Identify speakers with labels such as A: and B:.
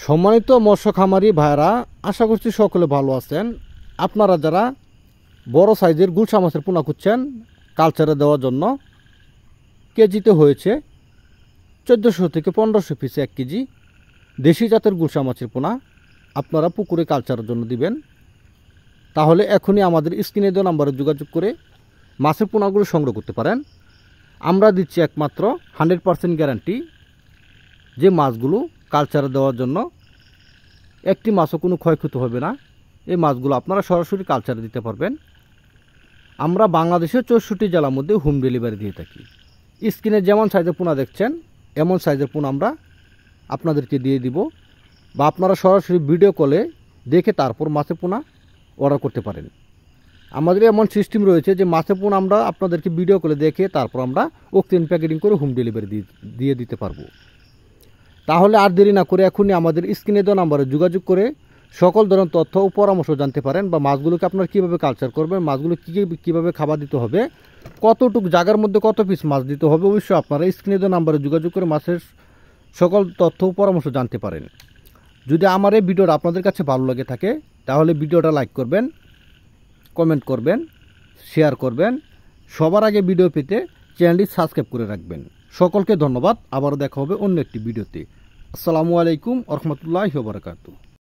A: সম্মানিত মৎস্য খামারি ভাইরা, আশা করছি সকলে ভালো আছেন। আপনারা যারা বড় সাইজের গুলশা মাছের পোনা খুঁজছেন কালচারে দেওয়ার জন্য, কেজিতে হয়েছে 1400 থেকে 1500 পিস 1 কেজি দেশি জাতের গুলশা মাছের পোনা আপনারা পুকুরে কালচারের জন্য দিবেন, তাহলে এখনই আমাদের স্ক্রিনে দেওয়া নাম্বারে যোগাযোগ করে মাছের পোনাগুলো সংগ্রহ করতে পারেন। আমরা দিচ্ছি একমাত্র 100% গ্যারান্টি যে মাছগুলো কালচারে দেওয়ার জন্য একটি মাছও কোনো ক্ষয়ক্ষতি হবে না। এই মাছগুলো আপনারা সরাসরি কালচারে দিতে পারবেন। আমরা বাংলাদেশের 64 জেলার মধ্যে হোম ডেলিভারি দিয়ে থাকি। স্ক্রিনে যেমন সাইজের পোনা দেখছেন এমন সাইজের পোনা আমরা আপনাদেরকে দিয়ে দিব, বা আপনারা সরাসরি ভিডিও কলে দেখে তারপর মাছের পোনা অর্ডার করতে পারেন। আমাদের এমন সিস্টেম রয়েছে যে মাছের পোনা আমরা আপনাদেরকে ভিডিও কলে দেখে তারপর আমরা অক্সিজেন প্যাকেটিং করে হোম ডেলিভারি দিয়ে দিতে পারবো। তাহলে আর দেরি না করে এখনই আমাদের স্ক্রিনে দেওয়া নাম্বারে যোগাযোগ করে সকল ধরনের তথ্য ও পরামর্শ জানতে পারেন, বা মাছগুলোকে আপনারা কীভাবে কালচার করবেন, মাছগুলো কীভাবে খাবার দিতে হবে, কতটুকু জায়গার মধ্যে কত পিস মাছ দিতে হবে, অবশ্যই আপনারা স্ক্রিনে দেওয়া নাম্বারে যোগাযোগ করে মাছের সকল তথ্য ও পরামর্শ জানতে পারেন। যদি আমার এই ভিডিওটা আপনাদের কাছে ভালো লাগে থাকে তাহলে ভিডিওটা লাইক করবেন, কমেন্ট করবেন, শেয়ার করবেন। সবার আগে ভিডিও পেতে চ্যানেলটি সাবস্ক্রাইব করে রাখবেন। সকলকে ধন্যবাদ। আবারও দেখা হবে অন্য একটি ভিডিওতে। আসসালামু আলাইকুম ওয়া রাহমাতুল্লাহি ওয়া বারাকাতুহু।